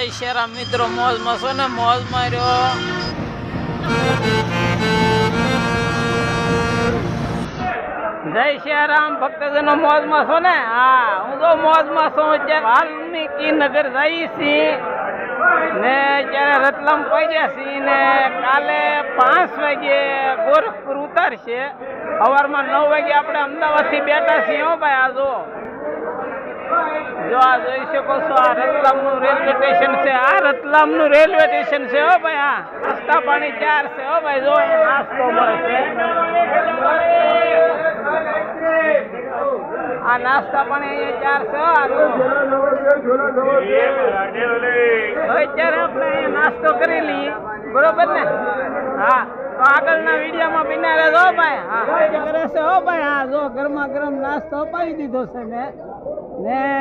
જય શ્રી મિત્રો, મોજમાં છો ને? મોજ માર્યો. જય શ્રી રામ ભક્તજનો, મોજમાં છો ને? હા, હું તો મોજમાં છું. અત્યારે વાલ્મીકી નગર જઈએ છીએ ને અત્યારે રતલામ પહોંચ્યા છીએ ને કાલે 5 વાગે ગોરખપુર ઉતારશે. સવારમાં 9 વાગે આપણે અમદાવાદથી બેઠા છીએ. હો ભાઈ, આ જો આ જોઈ શકો છો, આ રતલામનું રેલવે સ્ટેશન છે. આ રતલામનું રેલવે સ્ટેશન છે. હો ભાઈ, આ નાસ્તા પાણી 4 છે. હો ભાઈ, જો નાસ્તો મળે છે. આ નાસ્તા પાણી અહીંયા 4 છે. અત્યારે આપણે અહીંયા નાસ્તો કરી લઈએ, બરોબર ને? હા, તો આગળના વિડીયોમાં બિના રહેજો ભાઈ. હા, કરે છે. હો ભાઈ, હા જો ગરમા ગરમ નાસ્તો અપાવી દીધો છે ને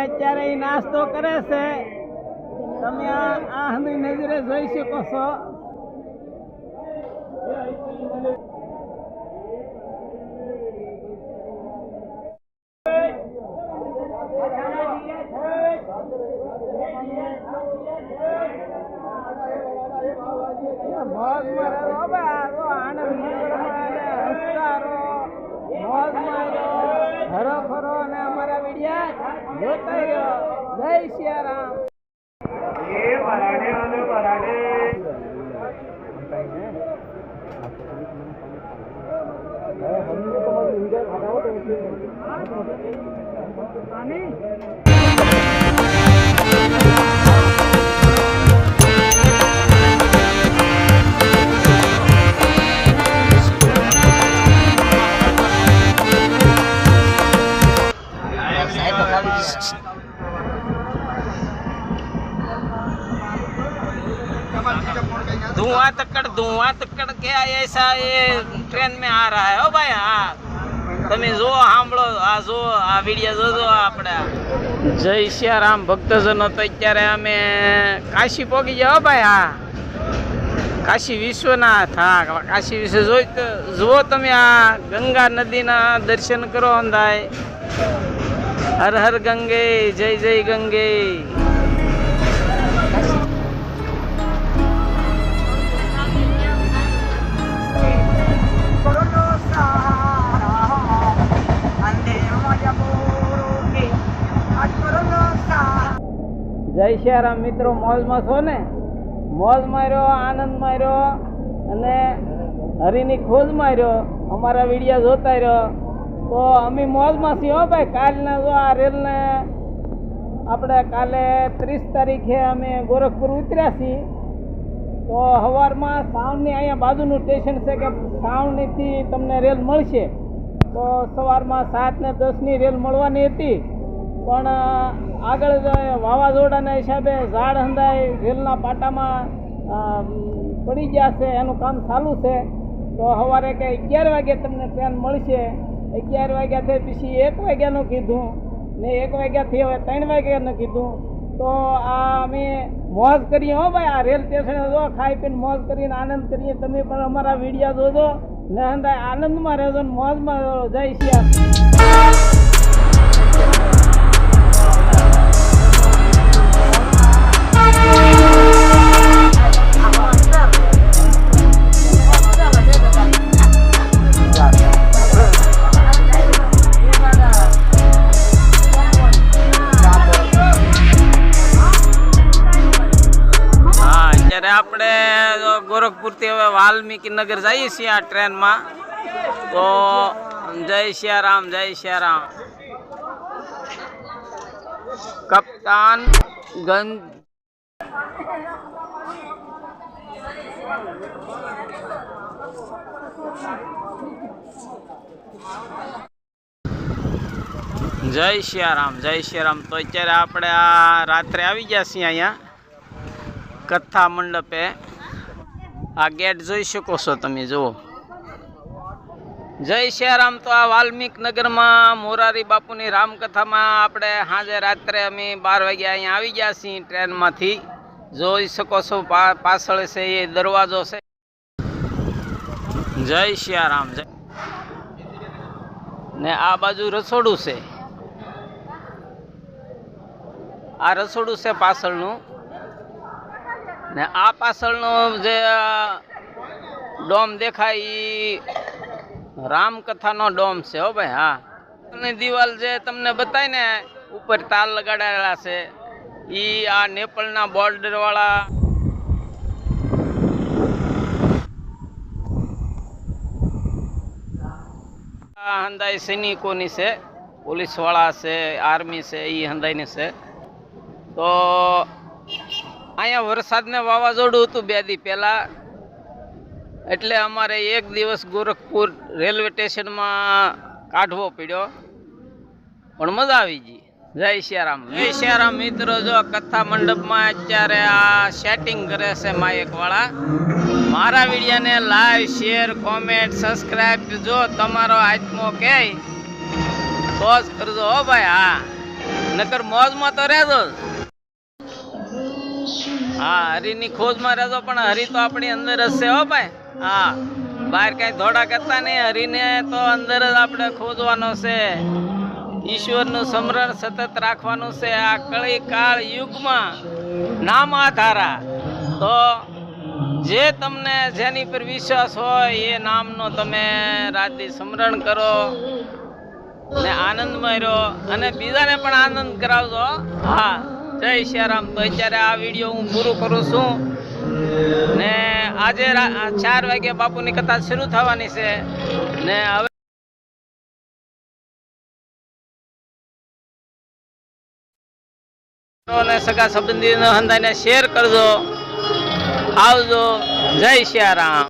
અત્યારે એ નાસ્તો કરે છે. તમે આ હંધી નજરે જોઈ શકો છો. જોતા રહ્યો. જય શ્રી રામ. धुआं तकड़ के ऐसा ये ट्रेन में आ रहा है. हो भाई, हाँ તમે જો સાંભળો, આ જો આ વિડીયો જોજો આપણે. જય શ્રી રામ ભક્તજનો, તો અત્યારે અમે કાશી પહોંચી ગયા. હો ભાઈ, હા કાશી વિશ્વનાથ. હા, કાશી વિશ્વ જોઈ તો જુઓ તમે. આ ગંગા નદીના દર્શન કરો અંધાય. હર હર ગંગે, જય જય ગંગે. જય શ્રી રામ મિત્રો, મોજમાં છો ને? મોજ માર્યો, આનંદ માર્યો અને હરિની ખોજ માર્યો. અમારા વિડીયો જોતા રહ્યો તો અમે મોજમાં છીએ. હો ભાઈ, કાલના જો આ રેલને આપણે કાલે 30 તારીખે અમે ગોરખપુર ઉતર્યા છીએ. તો સવારમાં સાવની અહીંયા બાજુનું સ્ટેશન છે કે સાવનીથી તમને રેલ મળશે. તો સવારમાં 7 ને 10ની રેલ મળવાની હતી, પણ આગળ વાવાઝોડાના હિસાબે ઝાડ હંધાઈ રેલના પાટામાં પડી ગયા છે. એનું કામ ચાલુ છે. તો સવારે કે 11 વાગે તમને ટ્રેન મળશે. 11 વાગ્યાથી પછી 1 વાગ્યાનું કીધું ને 1 વાગ્યાથી હવે 3 વાગ્યાનું કીધું. તો આ અમે મોજ કરીએ. હો ભાઈ, આ રેલ સ્ટેશને જો ખાઈ પીને મોજ કરીને આનંદ કરીએ. તમે પણ અમારા વિડીયો જોજો ને હંધાઈ આનંદમાં રહેજો ને મોજમાં રહેજો. જય શ્રી રામ. આપણે ગોરખપુરથી હવે વાલ્મીકી નગર જઈએ છીએ આ ટ્રેનમાં. તો જય શ્રી રામ, જય શ્રી રામ. કપ્તાન ગંજ જય શ્રી રામ, જય શ્રી રામ. તો અત્યારે આપણે આ રાત્રે આવી ગયા છીએ અહીંયા કથા મંડપે. આ ગેટ જોઈ શકો છો તમે, જુઓ. જય શ્રી રામ. તો આ વાલ્મીક નગરમાં મોરારી બાપુની રામકથામાં આપણે સાંજે રાત્રે અમે 12 વાગે અહીંયા આવી ગયા છીએ ટ્રેનમાંથી. જોઈ શકો છો પાછળ છે એ દરવાજો છે. જય શ્રી રામ. ને આ બાજુ રસોડું છે. આ રસોડું છે પાછળનું. ને આ પાછળનો જે ડોમ દેખાય ઈ રામકથાનો ડોમ છે હો ભાઈ. હા, અને દિવાલ જે તમને બતાય ને ઉપર તાર લગાડેલા છે ઈ આ નેપાળના બોર્ડર વાળા હંદાઈ સૈનિકોની છે, પોલીસ વાળા છે, આર્મી છે, એ હંદાઈની છે. તો અહીંયા વરસાદ ને વાવાઝોડું હતું 2 દી પહેલા, એટલે અમારે એક દિવસ ગોરખપુર રેલવે સ્ટેશનમાં કાઢવો પડ્યો, પણ મજા આવી ગઈ. જય સિયારામ. જય સિયારામ મિત્રો. જો કથા મંડપમાં અત્યારે આ સેટિંગ કરે છે માઇક વાળા. મારા વિડીયોને લાઈક, શેર, કોમેન્ટ, સબસ્ક્રાઇબ જો તમારો આત્મો કહે તો જ કરજો હો ભાઈ. હા, નકર મોજમાં તો રહેજો. હા, હરીની ખોજમાં રહેજો, પણ હરી તો આપણી અંદર જ છે હો ભાઈ. હા, બહાર કઈ ધોડા કરતા નહીં. હરીને તો અંદર જ આપણે ખોજવાનો છે. ઈશ્વરનું સ્મરણ સતત રાખવાનું છે આ કળી કાળ યુગમાં. નામ આધારા તો જે તમને જેની પર વિશ્વાસ હોય એ નામનો તમે રાતથી સ્મરણ કરો ને આનંદમય રહો અને બીજાને પણ આનંદ કરાવજો. હા, જય સિયારામ. તો અત્યારે આ વિડીયો હું પૂરું કરું છું ને આજે 4 વાગે બાપુની કથા શરૂ થવાની છે ને હવે સગા સંબંધીનો હંદાઈને શેર કરજો. આવજો. જય સિયારામ.